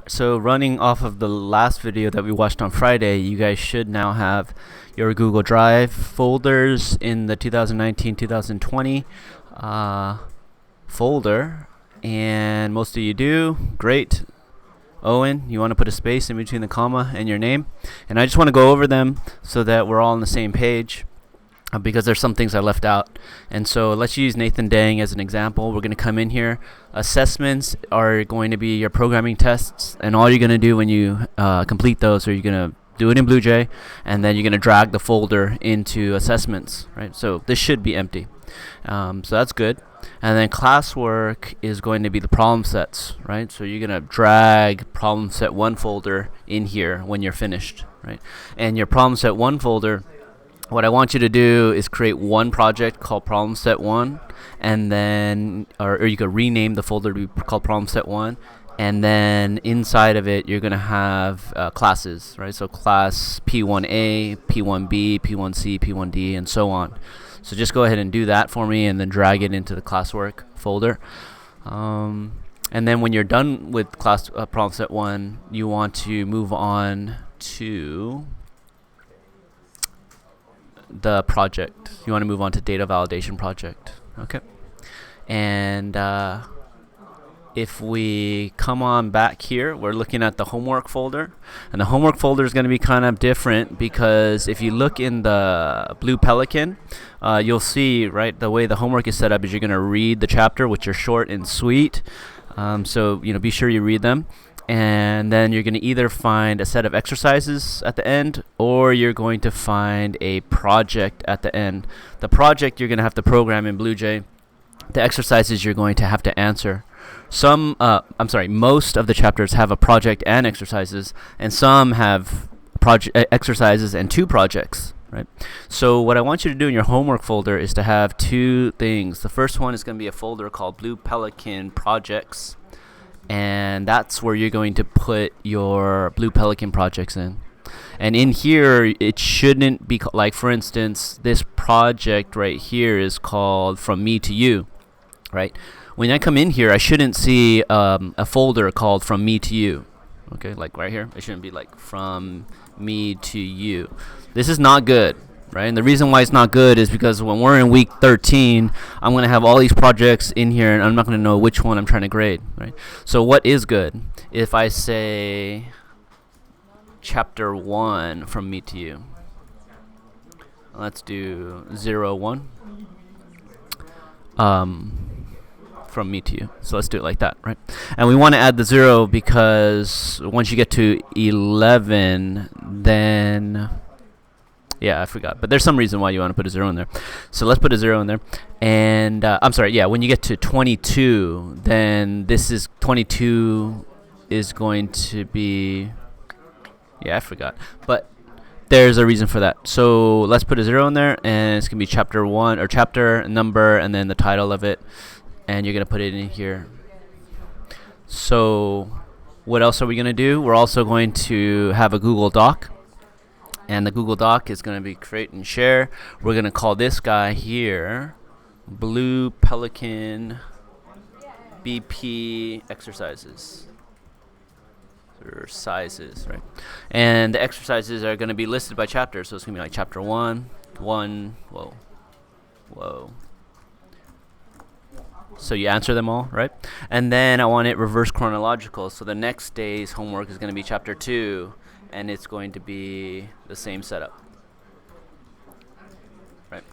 So running off of the last video that we watched on Friday, you guys should now have your Google Drive folders in the 2019-2020 folder, and most of you do. Great. Owen, you want to put a space in between the comma and your name, and I just want to go over them so that we're all on the same page. Because there's some things I left out. And so let's use Nathan Dang as an example. We're going to come in here. Assessments are going to be your programming tests, and all you're going to do when you complete those, are you're going to do it in BlueJ, and then you're going to drag the folder into assessments, right? So this should be empty. So that's good. And then classwork is going to be the problem sets, right? So you're going to drag problem set 1 folder in here when you're finished, right? And your problem set 1 folder, what I want you to do is create one project called problem set 1, and then, or you could rename the folder to be called problem set 1, and then inside of it you're going to have classes, right? So class P1A, P1B, P1C, P1D, and so on. So just go ahead and do that for me, and then drag it into the classwork folder. And then when you're done with class problem set 1, you want to move on to the project. You want to move on to data validation project. Okay. And if we come on back here, we're looking at the homework folder, and the homework folder is going to be kind of different, because if you look in the Blue Pelican, you'll see, right, the way the homework is set up is you're going to read the chapter, which are short and sweet. So be sure you read them. And then you're going to either find a set of exercises at the end, or you're going to find a project at the end. The project you're going to have to program in BlueJ. The exercises you're going to have to answer. Most of the chapters have a project and exercises, and some have exercises and 2 projects, right? So what I want you to do in your homework folder is to have 2 things. The first one is going to be a folder called Blue Pelican Projects, and that's where you're going to put your Blue Pelican projects in. And in here, it shouldn't be like, for instance, this project right here is called From Me to You, right? When I come in here, I shouldn't see a folder called From Me to You. Okay, like right here, it shouldn't be like From Me to You. This is not good, right? And the reason why it's not good is because when we're in week 13, I'm going to have all these projects in here, and I'm not going to know which one I'm trying to grade, right? So what is good? If I say chapter 1 From Me to You, let's do 0-1 From Me to You. So let's do it like that, right? And we want to add the 0 because once you get to 11, then yeah, I forgot. But there's some reason why you want to put a 0 in there. So let's put a 0 in there. And when you get to 22, then this is 22 is going to be, yeah, I forgot. But there's a reason for that. So let's put a 0 in there, and it's going to be chapter 1, or chapter number, and then the title of it. And you're going to put it in here. So what else are we going to do? We're also going to have a Google Doc. And the Google Doc is going to be create and share. We're going to call this guy here Blue Pelican BP exercises. Or sizes, right? And the exercises are going to be listed by chapter. So it's going to be like chapter 1, whoa. So you answer them all, right? And then I want it reverse chronological. So the next day's homework is going to be chapter 2. And it's going to be the same setup, right?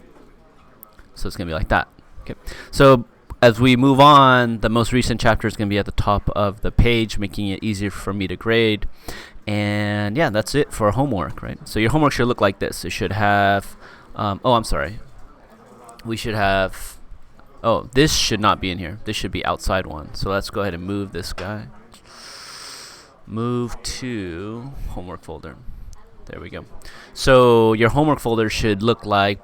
So it's going to be like that. Okay. So as we move on, the most recent chapter is going to be at the top of the page, making it easier for me to grade. And yeah, that's it for homework, right? So your homework should look like this. It should have, we should have, this should not be in here. This should be outside one. So let's go ahead and move this guy. Move to homework folder. There we go. So your homework folder should look like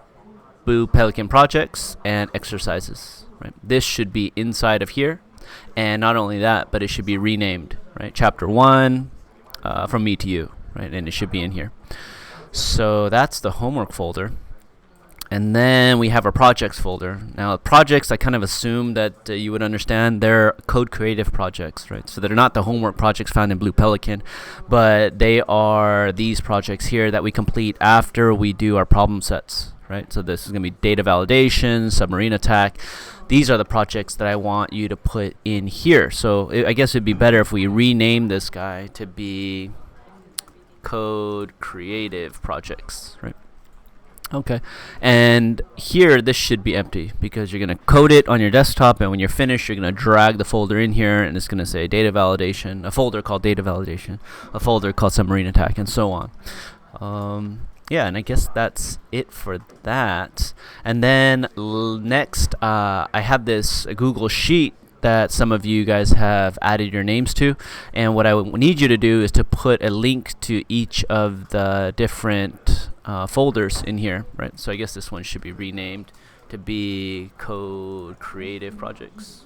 Blue Pelican projects and exercises, right? This should be inside of here, and not only that, but it should be renamed, right? Chapter 1 From Me to You, right? And it should be in here. So that's the homework folder. And then we have our projects folder. Now, projects, I kind of assume that you would understand they're code creative projects, right? So they're not the homework projects found in Blue Pelican, but they are these projects here that we complete after we do our problem sets, right? So this is going to be data validation, submarine attack. These are the projects that I want you to put in here. So I guess it'd be better if we rename this guy to be code creative projects, right? Okay, and here this should be empty because you're going to code it on your desktop, and when you're finished you're going to drag the folder in here, and it's going to say data validation, a folder called data validation, a folder called submarine attack, and so on. Yeah, and I guess that's it for that. And then next I have this Google Sheet that some of you guys have added your names to, and what I need you to do is to put a link to each of the different folders in here, right? So I guess this one should be renamed to be code creative projects.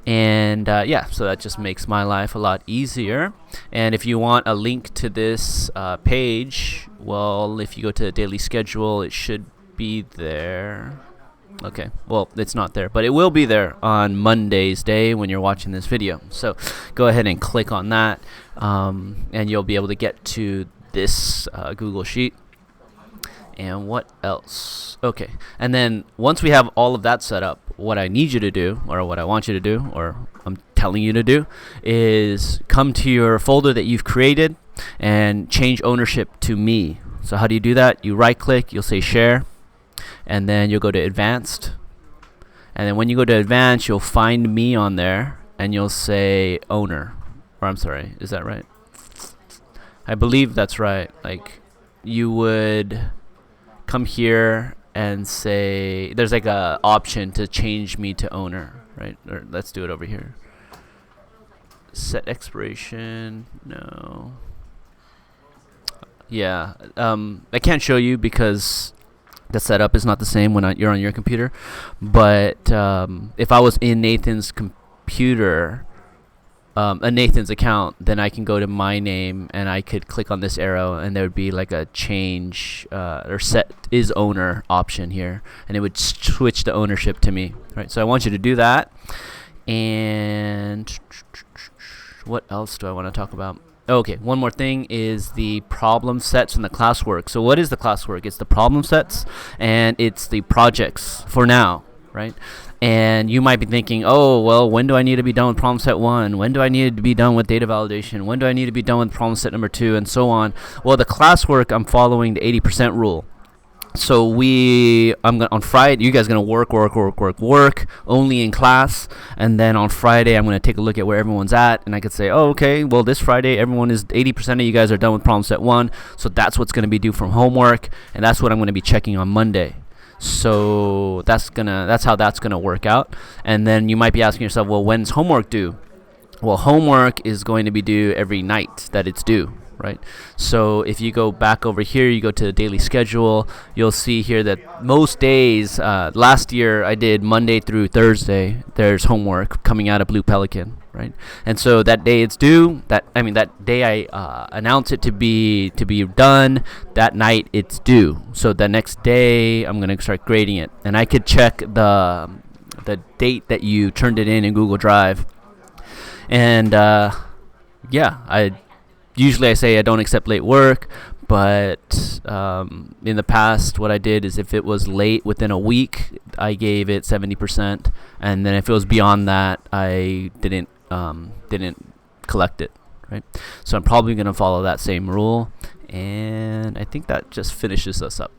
And yeah, so that just makes my life a lot easier. And if you want a link to this page, well, if you go to the daily schedule, it should be there. Okay, well, it's not there, but it will be there on Monday's day when you're watching this video. So go ahead and click on that, and you'll be able to get to this Google Sheet. And what else? Okay, and then once we have all of that set up, what I need you to do, or what I want you to do, or I'm telling you to do, is come to your folder that you've created and change ownership to me. So how do you do that? You right click, you'll say share, and then you'll go to advanced, and then when you go to advanced you'll find me on there, and you'll say owner, or I'm sorry, is that right? I believe that's right. Like, you would come here and say there's like a option to change me to owner, right? Or let's do it over here. Set expiration, no. Yeah, I can't show you because the setup is not the same when you're on your computer, but if I was in Nathan's computer, Nathan's account, then I can go to my name and I could click on this arrow, and there would be like a change or set is owner option here, and it would switch the ownership to me, right? So I want you to do that. And what else do I want to talk about? Okay, one more thing is the problem sets and the classwork. So what is the classwork? It's the problem sets and it's the projects for now, right? And you might be thinking, oh, well, when do I need to be done with problem set 1? When do I need to be done with data validation? When do I need to be done with problem set number 2? And so on. Well, the classwork, I'm following the 80% rule. So on Friday, you guys are going to work only in class. And then on Friday, I'm going to take a look at where everyone's at. And I could say, oh, okay, well, this Friday, 80% of you guys are done with problem set 1. So that's what's going to be due from homework. And that's what I'm going to be checking on Monday. So that's how that's gonna work out. And then you might be asking yourself, well, when's homework due? Well, homework is going to be due every night that it's due, right? So if you go back over here, you go to the daily schedule, you'll see here that most days, last year I did Monday through Thursday, there's homework coming out of Blue Pelican, right? And so that day it's due, that day I announce it to be done, that night it's due. So the next day I'm going to start grading it, and I could check the date that you turned it in Google Drive. And yeah, I say I don't accept late work, but in the past what I did is if it was late within a week, I gave it 70%, and then if it was beyond that, I didn't collect it, right? So I'm probably going to follow that same rule, and I think that just finishes us up.